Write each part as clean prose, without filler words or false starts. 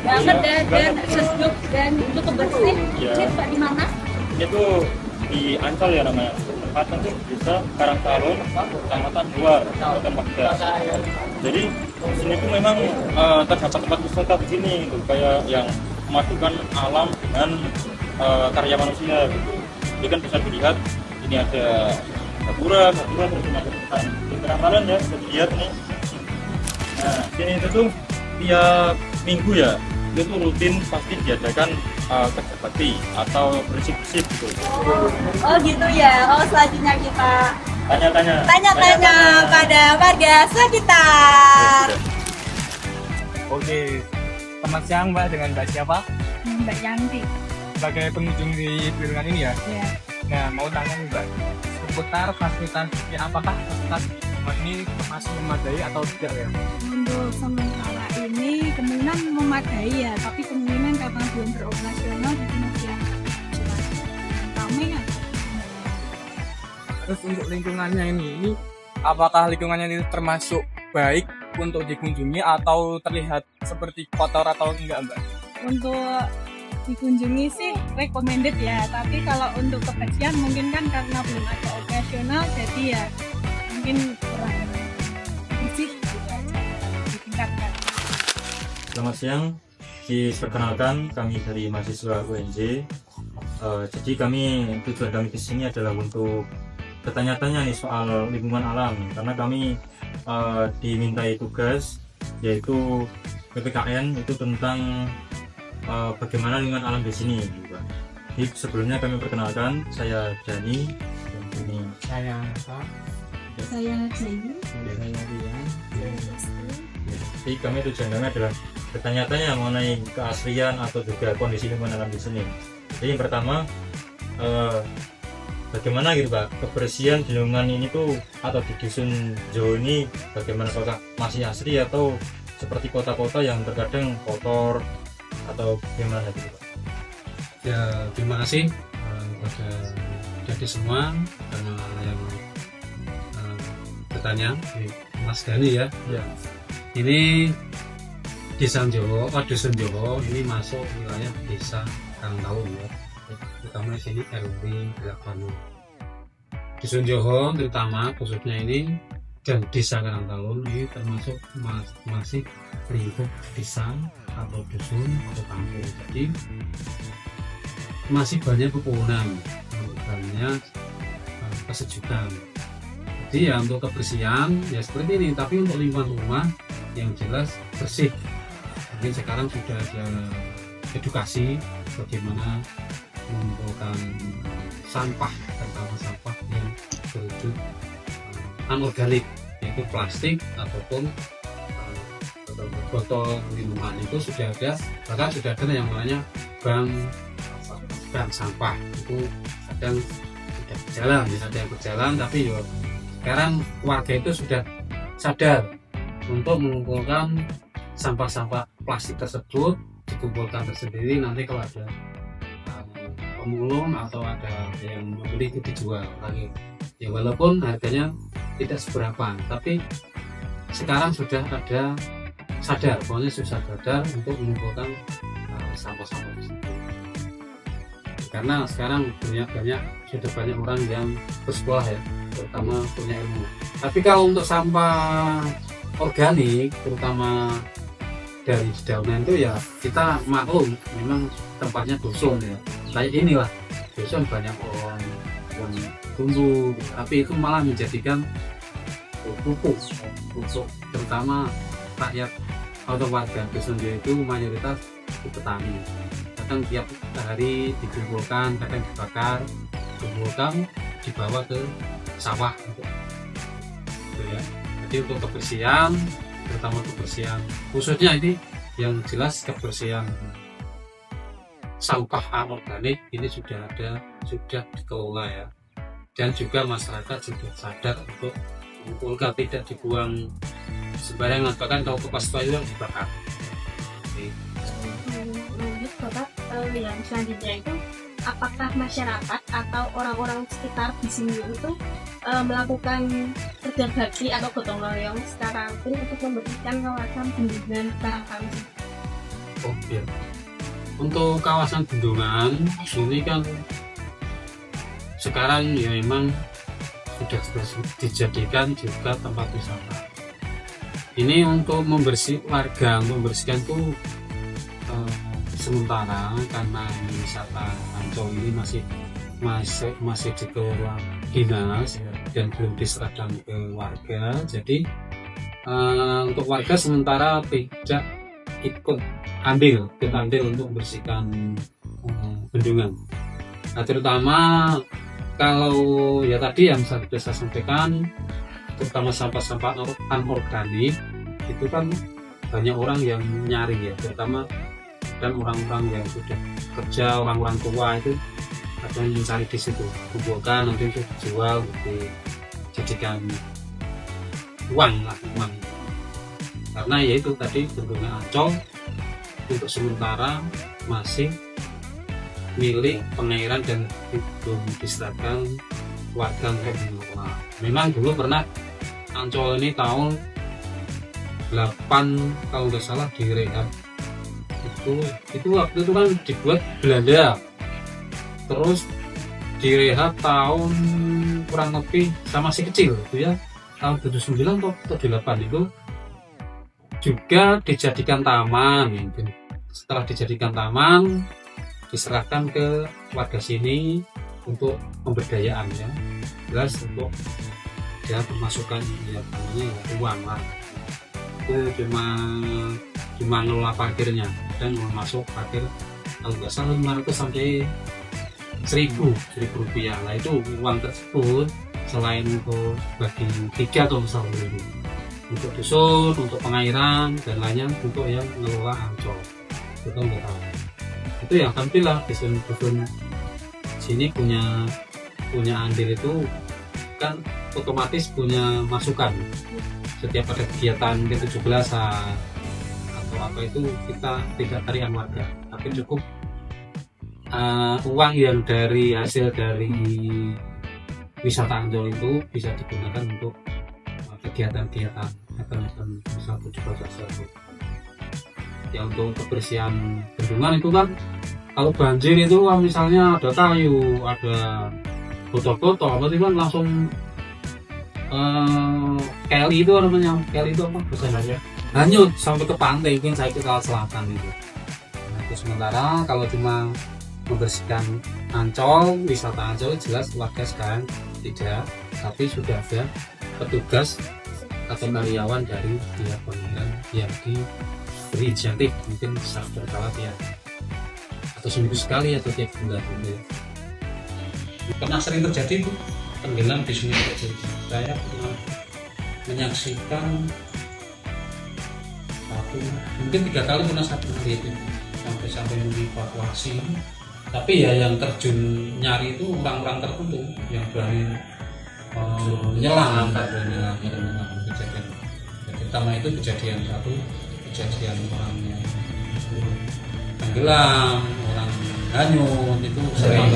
banget dan sejuk dan cukup bersih. Ya. Ini Pak di mana? Ini tuh di Ancol ya namanya. Tempatnya tuh bisa Karangtalun, Kecamatan Luar, Kabupaten Bagda. Jadi sini tuh memang terdapat tempat wisata begini gitu, kayak yang memadukan alam dengan karya manusia gitu. Jadi kan bisa dilihat ini ada gapura terus ada hutan. Di Karangtalun ya bisa dilihat nih. Nah sini itu tuh tiap minggu ya itu tuh rutin pasti diadakan kerja bakti atau bersih-bersih gitu. Oh gitu ya. Oh selanjutnya kita Tanya-tanya pada warga sekitar. Oke, selamat siang Mbak, dengan Mbak siapa? Mbak Yanti. Sebagai pengunjung di Piringan ini ya. Ya. Nah, mau tanya nih Mbak, seputar fasilitas apakah fasilitas tempat ini masih memadai atau tidak ya? Untuk sementara ini kemungkinan memadai ya, tapi kemungkinan karena belum beroperasional jadi masih yang ramai kan. Terus untuk lingkungannya ini apakah lingkungannya ini termasuk baik untuk dikunjungi atau terlihat seperti kotor atau enggak Mbak? Untuk dikunjungi sih recommended ya, tapi kalau untuk kebersihan mungkin kan karena belum ada operasional jadi ya mungkin kurang bersih gitu aja, ditingkatkan. Selamat siang, diperkenalkan kami dari mahasiswa UNJ. Jadi tujuan kami ke sini adalah untuk bertanya-tanya nih soal lingkungan alam, karena kami dimintai tugas yaitu PPKN itu tentang bagaimana lingkungan alam di sini juga. Jadi sebelumnya kami perkenalkan, saya Dani dan ini Saya Saya Dewi. Rian. Jadi tujuan kami adalah bertanya-tanya mengenai keaslian atau juga kondisi lingkungan alam di sini. Jadi yang pertama, bagaimana gitu Pak kebersihan di lingkungan ini tuh atau di dusun Jawa ini, bagaimana, apakah masih asri atau seperti kota-kota yang terkadang kotor atau gimana gitu Pak? Ya, terima kasih kepada jadi semua karena yang bertanya, Mas Dani ya. Ya. Ini Dusun Jowo ini masuk wilayah desa Karangtalun ya. Terutama di sini RW 8. Dusun Jowo terutama khususnya ini dan desa Karangtalun ini termasuk masih lingkup desa atau dusun atau kampung. Jadi masih banyak pepohonan, banyak kesejukan. Jadi ya untuk kebersihan ya seperti ini, tapi untuk lingkungan rumah yang jelas bersih. Mungkin sekarang sudah ada edukasi bagaimana mengumpulkan sampah, terutama sampah yang berwujud anorganik, yaitu plastik ataupun botol minuman. Itu sudah ada, bahkan sudah ada yang namanya bank sampah. Itu kadang tidak berjalan, ada yang berjalan, tapi yo sekarang warga itu sudah sadar untuk mengumpulkan sampah-sampah plastik tersebut, dikumpulkan tersendiri, nanti kalau ada pemulung atau ada yang membeli itu dijual lagi ya, walaupun harganya tidak seberapa, tapi sekarang sudah ada sadar, pokoknya sudah sadar untuk mengumpulkan sampah-sampah tersebut, karena sekarang sudah banyak orang yang bersekolah ya, terutama punya ilmu. Tapi kalau untuk sampah organik, terutama dari dedaunan itu ya kita maklum, memang tempatnya dusun ya, kayak inilah dusun banyak orang yang tumbuh, tapi itu malah menjadikan pupuk, terutama rakyat atau warga dusun itu mayoritas petani. Kadang tiap hari dikumpulkan, kadang dibakar, dikumpulkan, dibawa ke sawah gitu ya. Jadi untuk kebersihan, terutama kebersihan khususnya ini yang jelas kebersihan sampah anorganik ini sudah dikelola ya, dan juga masyarakat sudah sadar untuk mengumpulkan, tidak dibuang sembarangan, bahkan kalau ke tua itu dibakar. Lanjut Bapak, yang selanjutnya itu apakah masyarakat atau orang-orang sekitar di sini itu melakukan kerja bakti atau gotong royong secara rutin untuk membersihkan kawasan bendungan Karangtalun? Oh iya. Untuk kawasan bendungan ini kan sekarang ya memang sudah dijadikan juga tempat wisata. Ini untuk membersihkan tuh sementara karena wisata Ancol ini masih dikelola dinas dan belum diserahkan ke warga. Jadi untuk warga sementara tidak ikut andil untuk membersihkan bendungan. Nah, terutama kalau ya tadi yang saya sampaikan, terutama sampah-sampah anorganik itu kan banyak orang yang nyari ya, terutama dan orang-orang yang sudah kerja, orang-orang tua itu ada yang mencari di situ, kumpulkan nanti untuk dijual, dijadikan uang. Karena ya itu tadi bendungan Ancol untuk sementara masih milik pengairan dan belum diserahkan warga untuk mengelola. Memang dulu pernah Ancol ini tahun 8 kalau nggak salah direhab. Itu waktu itu kan dibuat Belanda. Terus direhab tahun kurang lebih sama masih kecil itu ya, tahun 79 atau 8 itu juga dijadikan taman. Setelah dijadikan taman diserahkan ke warga sini untuk pemberdayaan ya, jelas untuk dia pemasukan ya uang lah. Itu cuma ngelola parkirnya dan masuk parkir kalau nggak salah 500 sampai 1000 rupiah. Nah itu uang tersebut selain untuk bagi 3 atau misalnya untuk dusun, untuk pengairan dan lainnya untuk yang ngelola Ancol itu nggak tahu. Itu yang tampillah dusun sini punya andil itu kan otomatis punya masukan setiap ada kegiatan ke-17-an atau apa itu kita tidak tarian warga, tapi cukup uang yang dari hasil dari wisata Ancol itu bisa digunakan untuk kegiatan-kegiatan misal 17-an ya, untuk kebersihan bendungan itu kan kalau banjir itu misalnya ada kayu, ada botol-botol apa itu kan langsung keli itu namanya, keli itu apa bahasanya hanyut sampai ke pantai, mungkin saya ke selatan itu. Nah, itu sementara kalau cuma membersihkan Ancol, wisata Ancol jelas warga sekarang tidak, tapi sudah ada petugas atau karyawan dari pihak pengairan yang diberi insentif mungkin bisa berkala ya atau seminggu sekali atau tiap bulan gitu. Pernah sering terjadi itu tenggelam di sungai kecil. Saya pernah menyaksikan mungkin 3 kali pernah satu hari itu sampai mengevakuasi. Tapi ya yang terjun nyari itu orang-orang tertentu yang berani menyelam kejadian. Pertama itu kejadian orang yang tenggelam, orang hanyut itu sering.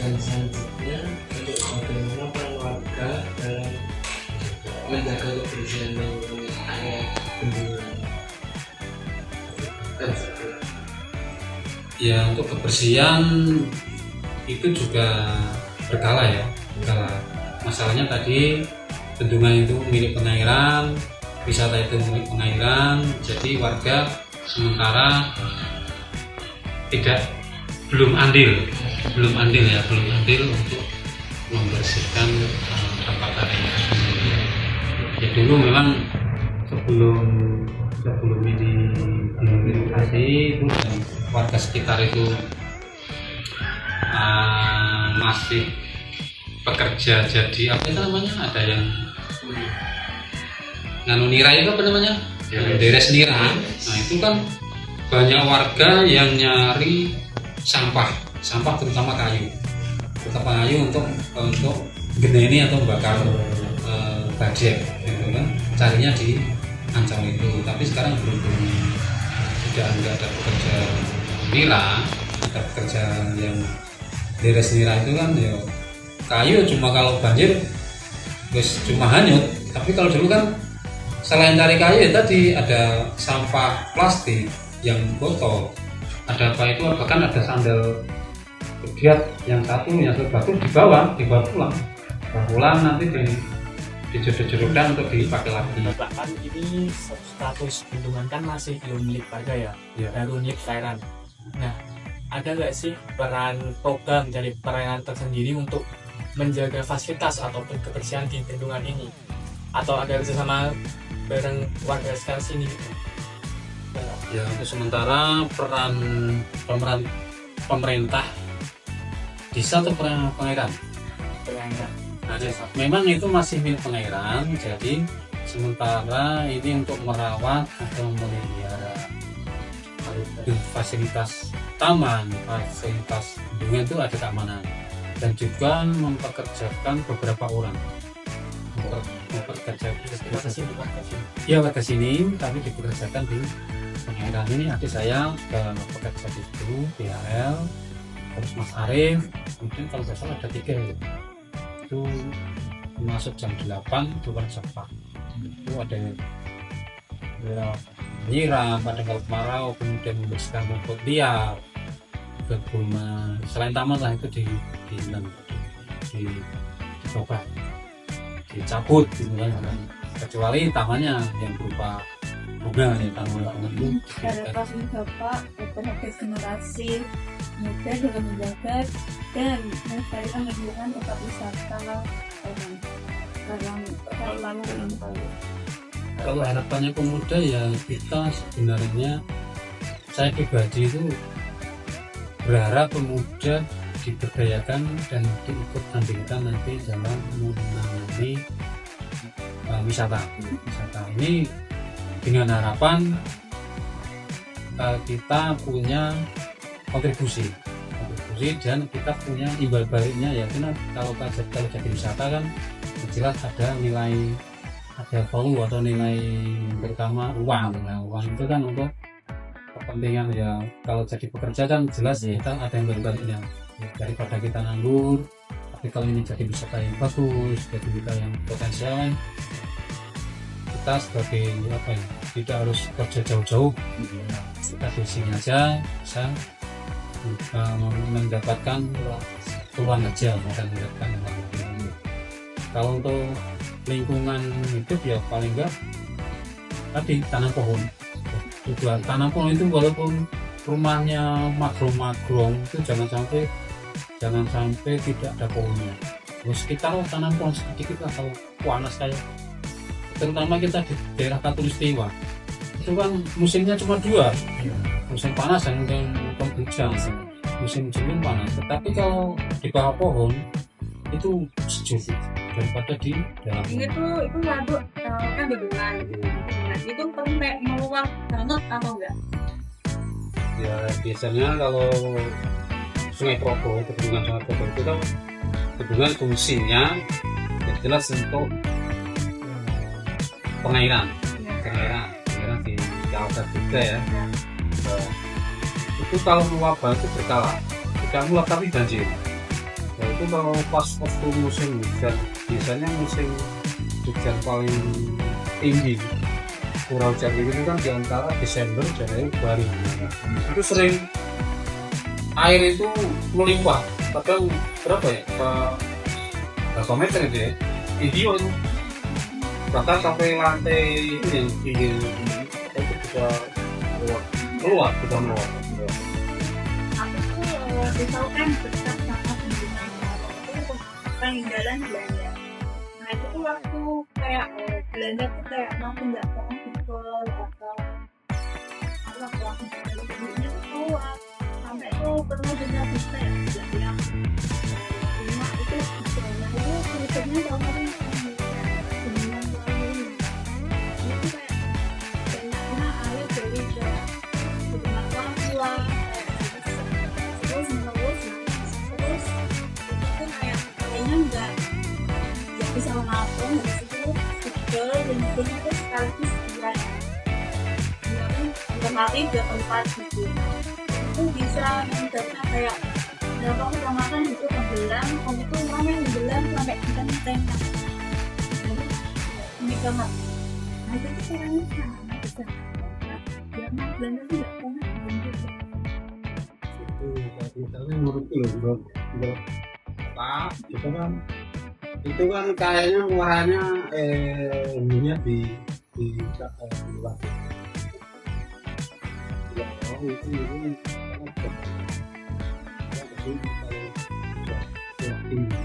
Dan selanjutnya untuk bagaimana peran warga dalam menjaga kebersihan area bendungan. Ya untuk kebersihan itu juga berkala ya, berkala. Masalahnya tadi bendungan itu milik pengairan, wisata itu milik pengairan, jadi warga sementara belum andil untuk membersihkan tempat area sendiri. Ya dulu memang sebelum ini direnovasi itu warga sekitar itu masih bekerja jadi apa itu namanya, ada yang nganu nira itu apa namanya, deres nira. Nah itu kan banyak warga yang nyari sampah terutama kayu untuk geneni atau bakar bajek gitu kan, carinya di Ancol itu. Tapi sekarang belum tidak ada pekerja nira, ada pekerja yang deres nira itu kan ya kayu cuma kalau banjir wis cuma hanyut. Tapi kalau dulu kan selain cari kayu ya tadi ada sampah plastik yang foto ada apa itu, bahkan ada sandal dia yang satu yang batu dibawa pulang nanti dijodoh-jodohkan untuk dipakai lagi. Bahkan ini status bendungan kan masih belum milik warga ya, baru milik perairan. Nah, ada nggak sih peran program dari perairan tersendiri untuk menjaga fasilitas ataupun kebersihan di bendungan ini, atau ada kerjasama bareng warga sekitar sini gitu? Ya, untuk sementara peran pemerintah bisa atau pengairan. Nah, memang itu masih milik pengairan, jadi sementara ini untuk merawat atau memelihara fasilitas taman, fasilitas bendungan itu ada keamanan, dan juga mempekerjakan beberapa orang. Warga sini, tapi dipekerjakan di pengairan ini. Adik saya sudah bekerja di situ, BHL, terus Mas Arif, kemudian kalau nggak salah ada 3 itu masuk jam 8 keluar jam 4. Itu ada ya, nyiram pada kalau kemarau, kemudian membersihkan rumput liar, berbunga selain taman lah itu dicoba dicabut gitu kan, kecuali tamannya yang berupa bunga ya, taman itu. Harapan Bapak terhadap generasi muda dalam menjaga dan melestarikan lingkungan tempat wisata lalu ini. Kalau harapannya pemuda ya, kita sebenarnya, saya pribadi itu berharap pemuda diberdayakan dan diikut andilkan nanti dalam menangani wisata ini, dengan harapan kita punya kontribusi dan kita punya imbal baliknya ya. Karena kalau jadi wisata kan jelas ada nilai, ada value atau nilai terutama uang. Nah, uang itu kan untuk kepentingan ya, kalau jadi pekerja kan jelas kita ada yang baliknya, daripada kita nganggur. Tapi kalau ini jadi wisata yang bagus, jadi wisata yang potensial, kita sebagai apa ya, tidak harus kerja jauh-jauh, kita di sini aja bisa mendapatkan uang kerja, bukan mendapatkan uang. Kalau untuk lingkungan hidup ya paling enggak tadi tanam pohon. Tujuan tanam pohon itu walaupun rumahnya magro itu jangan sampai tidak ada pohonnya. Terus kita tanam pohon sedikit lah kalau panas kayak, terutama kita di daerah Katulistiwa itu kan musimnya cuma 2, musim panas dan musim hujan. Musim dingin panas, tetapi kalau di bawah pohon itu sejuk daripada di dalam. Itu lalu kan bendungan itu sampai meluap banget atau enggak? Ya biasanya kalau Sungai Progo, bendungan Sungai Progo itu kan bendungan fungsinya ya jelas untuk pengairan di kawasan juga ya. Itu kalau meluap itu berkala, tidak meluap tapi banjir. Nah, itu kalau pas waktu musim hujan, biasanya musim hujan paling tinggi curah hujan itu kan di antara Desember dan Februari. Itu sering air itu melimpah, kadang berapa ya, berapa meter itu ya, video itu bahkan sampai lantai ini yang tinggi itu bisa meluap. Aku tuh tahu kan dekat sama bendungan itu peninggalan Belanda. Nah itu tuh waktu kayak Belanda tuh kayak mau nggak mau pukul atau waktu itu keluar sampai tuh pernah dengar bisa ya yang rumah itu nah itu tulisannya tahun lalu bendungan lalu itu kayak banyaknya air dari bendungan Papua terus itu kayak kayaknya nggak bisa menampung dari situ kecil dan itu sekaligus buat bermati di tempat gitu itu bisa meningkatnya kayak berapa kecamatan itu tenggelam itu orang yang tenggelam sampai tenteng ini banget nah itu caranya sama bisa biar karena Belanda tidak pernah membentuk. Itu misalnya menurutku loh, menurut Pak, itu kan kayaknya lahannya ininya di luar. Ya, itu mungkin kalau tinggi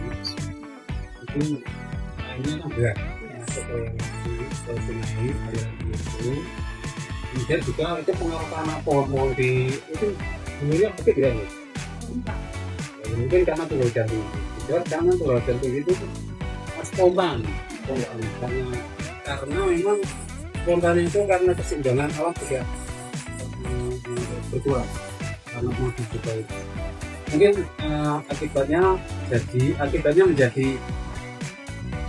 itu kayaknya kan berat masuk ke sungai aliran itu. Kemudian juga itu pengaruh tanah pohon-pohon di itu sebenarnya pasti tidak ya? Mungkin karena curah hujan tinggi. Karena curah hujan tinggi itu spontan, karena memang spontan itu karena keseimbangan alam tidak berkurang karena mau dibuka itu. Mungkin akibatnya menjadi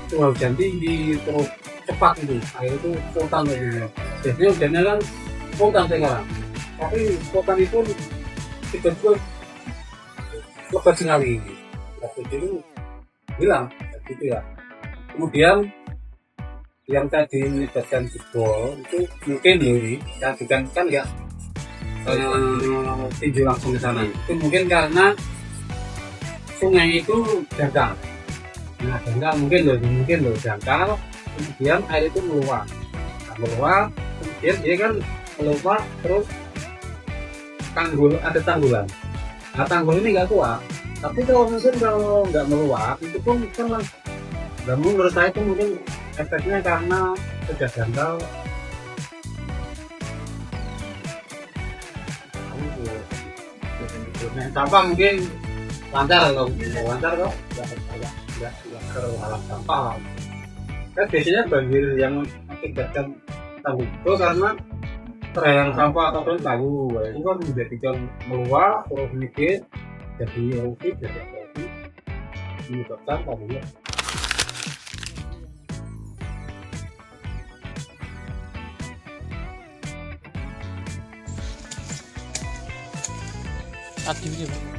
curah hujan tinggi terus cepat itu, air itu spontan gitu. Jadi hujannya kan spontan sekarang, tapi spontan itu tiba-tiba lebat sekali. Itu hilang, gitu ya. Kemudian yang tadi melibatkan jebol itu mungkin ini kan nggak tinju langsung ke sana. Itu mungkin karena sungai itu dangkal. Nah, dangkal mungkin loh dangkal. Kemudian air itu meluap, kemudian dia kan meluap terus ada tanggulan. Nah, tanggul ini nggak kuat. Tapi kalau nggak meluap itu pun kan, dan menurut saya itu mungkin efeknya karena sudah dangkal. Nah, sampah mungkin lancar kok, nggak terhalang sampah. Kan biasanya banjir yang mengakibatkan tanggul itu karena terhalang sampah atau tanggul itu kan menjadikan meluap terus sedikit jadi erosi menyebabkan tanggulnya. Aktif sih, Pak.